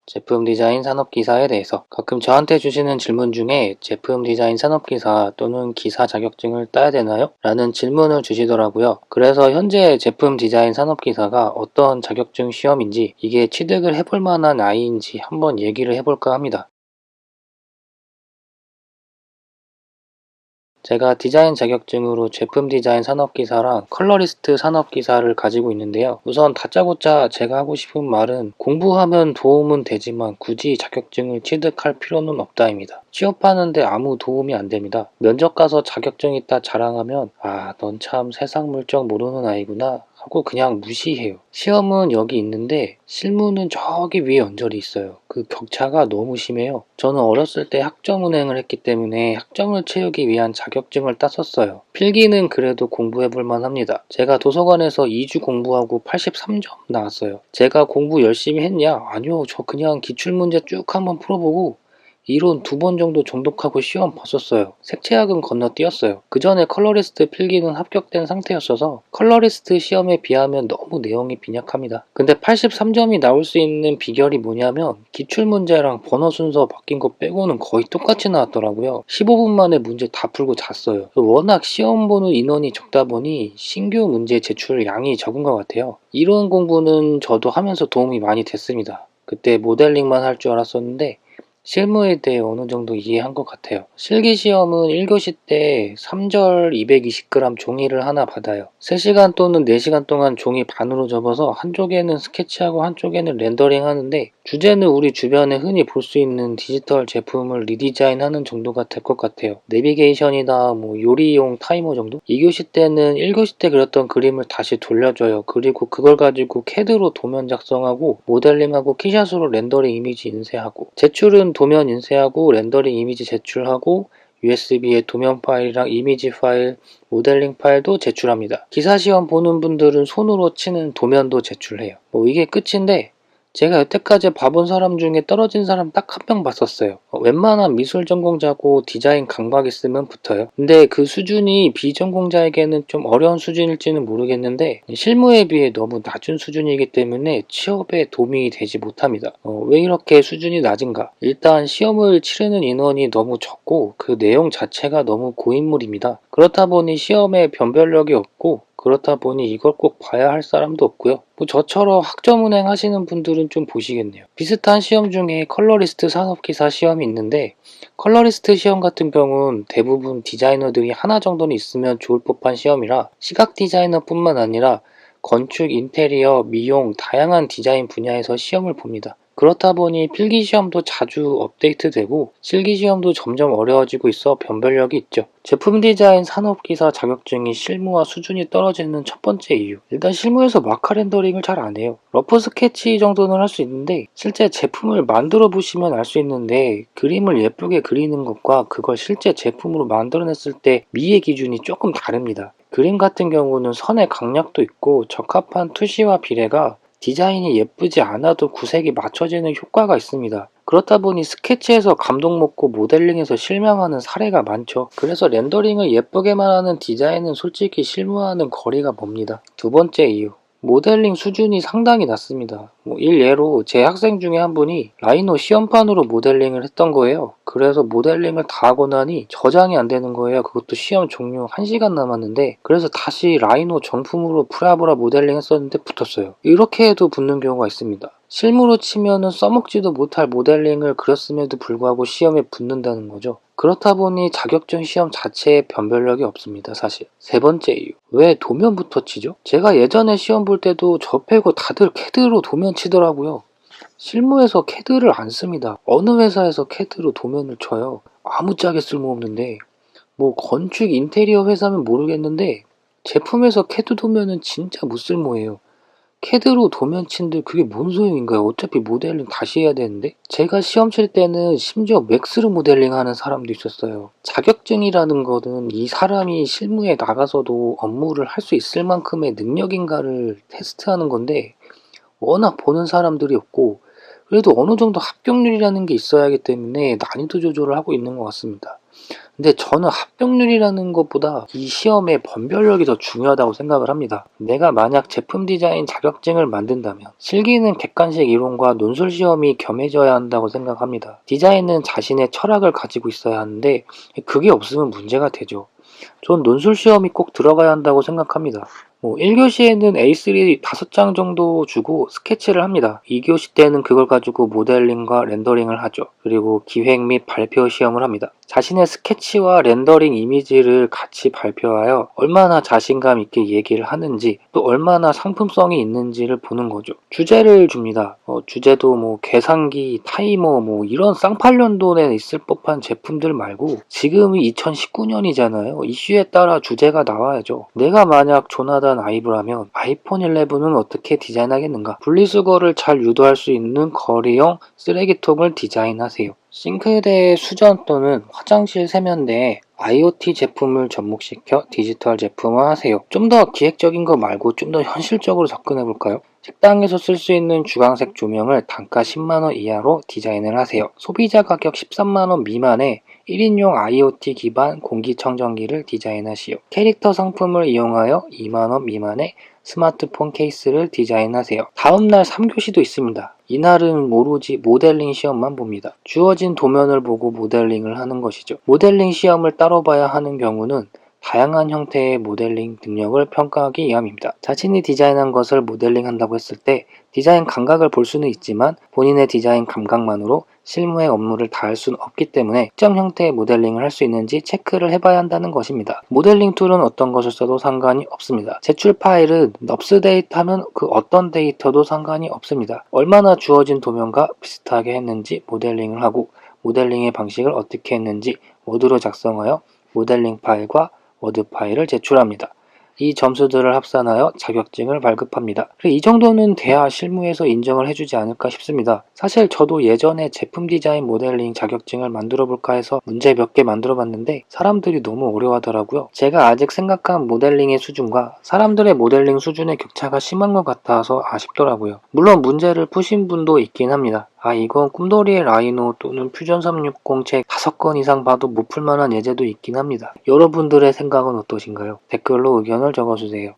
제품 디자인 산업기사에 대해서 가끔 저한테 주시는 질문 중에 제품 디자인 산업기사 또는 기사 자격증을 따야 되나요? 라는 질문을 주시더라고요. 그래서 현재 제품 디자인 산업기사가 어떤 자격증 시험인지 이게 취득을 해볼 만한 아이인지 한번 얘기를 해볼까 합니다. 제가 디자인 자격증으로 제품 디자인 산업기사랑 컬러리스트 산업기사를 가지고 있는데요. 우선 다짜고짜 제가 하고 싶은 말은 공부하면 도움은 되지만 굳이 자격증을 취득할 필요는 없다입니다. 취업하는데 아무 도움이 안 됩니다. 면접 가서 자격증 있다 자랑하면 넌 참 세상 물정 모르는 아이구나 하고 그냥 무시해요. 시험은 여기 있는데 실무는 저기 위에 언저리 있어요. 그 격차가 너무 심해요. 저는 어렸을 때 학점 운행을 했기 때문에 학점을 채우기 위한 자격증을 땄었어요. 필기는 그래도 공부해볼 만합니다. 제가 도서관에서 2주 공부하고 83점 나왔어요. 제가 공부 열심히 했냐? 아니요. 저 그냥 기출문제 쭉 한번 풀어보고 이론 2번 정도 정독하고 시험 봤었어요. 색채학은 건너뛰었어요. 그 전에 컬러리스트 필기는 합격된 상태였어서 컬러리스트 시험에 비하면 너무 내용이 빈약합니다. 근데 83점이 나올 수 있는 비결이 뭐냐면 기출문제랑 번호 순서 바뀐 거 빼고는 거의 똑같이 나왔더라고요. 15분 만에 문제 다 풀고 잤어요. 워낙 시험 보는 인원이 적다 보니 신규 문제 제출 양이 적은 것 같아요. 이론 공부는 저도 하면서 도움이 많이 됐습니다. 그때 모델링만 할 줄 알았었는데 실무에 대해 어느 정도 이해한 것 같아요. 실기시험은 1교시 때 3절 220g 종이를 하나 받아요. 3시간 또는 4시간 동안 종이 반으로 접어서 한쪽에는 스케치하고 한쪽에는 렌더링 하는데 주제는 우리 주변에 흔히 볼 수 있는 디지털 제품을 리디자인하는 정도가 될 것 같아요. 내비게이션이나 요리용 타이머 정도? 2교시 때는 1교시 때 그렸던 그림을 다시 돌려줘요. 그리고 그걸 가지고 CAD로 도면 작성하고 모델링하고 키샷으로 렌더링 이미지 인쇄하고 제출은 도면 인쇄하고 렌더링 이미지 제출하고 USB에 도면 파일이랑 이미지 파일, 모델링 파일도 제출합니다. 기사시험 보는 분들은 손으로 치는 도면도 제출해요. 이게 끝인데 제가 여태까지 봐본 사람 중에 떨어진 사람 딱 한 명 봤었어요. 웬만한 미술 전공자고 디자인 강박 있으면 붙어요. 근데 그 수준이 비전공자에게는 좀 어려운 수준일지는 모르겠는데 실무에 비해 너무 낮은 수준이기 때문에 취업에 도움이 되지 못합니다. 왜 이렇게 수준이 낮은가? 일단 시험을 치르는 인원이 너무 적고 그 내용 자체가 너무 고인물입니다. 그렇다 보니 시험에 변별력이 없고 그렇다 보니 이걸 꼭 봐야 할 사람도 없고요. 저처럼 학점 운행 하시는 분들은 좀 보시겠네요. 비슷한 시험 중에 컬러리스트 산업기사 시험이 있는데 컬러리스트 시험 같은 경우는 대부분 디자이너들이 하나 정도는 있으면 좋을 법한 시험이라 시각 디자이너뿐만 아니라 건축, 인테리어, 미용, 다양한 디자인 분야에서 시험을 봅니다. 그렇다 보니 필기시험도 자주 업데이트되고 실기시험도 점점 어려워지고 있어 변별력이 있죠. 제품 디자인 산업기사 자격증이 실무와 수준이 떨어지는 첫 번째 이유. 일단 실무에서 마카 렌더링을 잘 안 해요. 러프 스케치 정도는 할 수 있는데 실제 제품을 만들어 보시면 알 수 있는데 그림을 예쁘게 그리는 것과 그걸 실제 제품으로 만들어냈을 때 미의 기준이 조금 다릅니다. 그림 같은 경우는 선의 강약도 있고 적합한 투시와 비례가 디자인이 예쁘지 않아도 구색이 맞춰지는 효과가 있습니다. 그렇다 보니 스케치에서 감동 먹고 모델링에서 실망하는 사례가 많죠. 그래서 렌더링을 예쁘게만 하는 디자인은 솔직히 실무와는 거리가 멉니다. 두 번째 이유. 모델링 수준이 상당히 낮습니다. 일례로 제 학생 중에 한 분이 라이노 시험판으로 모델링을 했던 거예요. 그래서 모델링을 다 하고 나니 저장이 안 되는 거예요. 그것도 시험 종료 1시간 남았는데 그래서 다시 라이노 정품으로 프라보라 모델링 했었는데 붙었어요. 이렇게 해도 붙는 경우가 있습니다. 실무로 치면은 써먹지도 못할 모델링을 그렸음에도 불구하고 시험에 붙는다는 거죠. 그렇다 보니 자격증 시험 자체에 변별력이 없습니다, 사실. 세 번째 이유. 왜 도면부터 치죠? 제가 예전에 시험 볼 때도 저 빼고 다들 CAD로 도면 치더라고요. 실무에서 CAD를 안 씁니다. 어느 회사에서 CAD로 도면을 쳐요? 아무짝에 쓸모없는데. 건축 인테리어 회사면 모르겠는데 제품에서 CAD 도면은 진짜 무쓸모예요. CAD로 도면 친들 그게 뭔 소용인가요? 어차피 모델링 다시 해야 되는데? 제가 시험 칠 때는 심지어 맥스로 모델링 하는 사람도 있었어요. 자격증이라는 거는 이 사람이 실무에 나가서도 업무를 할 수 있을 만큼의 능력인가를 테스트하는 건데 워낙 보는 사람들이 없고 그래도 어느 정도 합격률이라는 게 있어야 하기 때문에 난이도 조절을 하고 있는 것 같습니다. 근데 저는 합격률이라는 것보다 이 시험의 번별력이 더 중요하다고 생각을 합니다. 내가 만약 제품 디자인 자격증을 만든다면 실기는 객관식 이론과 논술 시험이 겸해져야 한다고 생각합니다. 디자인은 자신의 철학을 가지고 있어야 하는데 그게 없으면 문제가 되죠. 전 논술 시험이 꼭 들어가야 한다고 생각합니다. 1교시에는 A3 5장 정도 주고 스케치를 합니다. 2교시 때는 그걸 가지고 모델링과 렌더링을 하죠. 그리고 기획 및 발표 시험을 합니다. 자신의 스케치와 렌더링 이미지를 같이 발표하여 얼마나 자신감 있게 얘기를 하는지, 또 얼마나 상품성이 있는지를 보는 거죠. 주제를 줍니다. 주제도 계산기, 타이머 이런 쌍팔년도에 있을 법한 제품들 말고 지금이 2019년이잖아요. 이슈에 따라 주제가 나와야죠. 내가 만약 조나단 아이브라면 아이폰 11은 어떻게 디자인하겠는가? 분리수거를 잘 유도할 수 있는 거리형 쓰레기통을 디자인하세요. 싱크대 수전 또는 화장실 세면대에 IoT 제품을 접목시켜 디지털 제품화하세요. 좀 더 기획적인 거 말고 좀 더 현실적으로 접근해 볼까요? 식당에서 쓸 수 있는 주황색 조명을 단가 10만원 이하로 디자인을 하세요. 소비자 가격 13만원 미만의 1인용 IoT 기반 공기청정기를 디자인하시오. 캐릭터 상품을 이용하여 2만원 미만의 스마트폰 케이스를 디자인하세요. 다음날 3교시도 있습니다. 이날은 오로지 모델링 시험만 봅니다. 주어진 도면을 보고 모델링을 하는 것이죠. 모델링 시험을 따로 봐야 하는 경우는 다양한 형태의 모델링 능력을 평가하기 위함입니다. 자신이 디자인한 것을 모델링 한다고 했을 때 디자인 감각을 볼 수는 있지만 본인의 디자인 감각만으로 실무의 업무를 다할 수는 없기 때문에 특정 형태의 모델링을 할 수 있는지 체크를 해봐야 한다는 것입니다. 모델링 툴은 어떤 것을 써도 상관이 없습니다. 제출 파일은 넙스 데이터면 그 어떤 데이터도 상관이 없습니다. 얼마나 주어진 도면과 비슷하게 했는지 모델링을 하고 모델링의 방식을 어떻게 했는지 워드로 작성하여 모델링 파일과 워드 파일을 제출합니다. 이 점수들을 합산하여 자격증을 발급합니다. 이 정도는 돼야 실무에서 인정을 해주지 않을까 싶습니다. 사실 저도 예전에 제품 디자인 모델링 자격증을 만들어 볼까 해서 문제 몇 개 만들어 봤는데 사람들이 너무 어려워하더라고요. 제가 아직 생각한 모델링의 수준과 사람들의 모델링 수준의 격차가 심한 것 같아서 아쉽더라고요. 물론 문제를 푸신 분도 있긴 합니다. 이건 꿈돌이의 라이노 또는 퓨전 360 책 5권 이상 봐도 못 풀만한 예제도 있긴 합니다. 여러분들의 생각은 어떠신가요? 댓글로 의견을 적어주세요.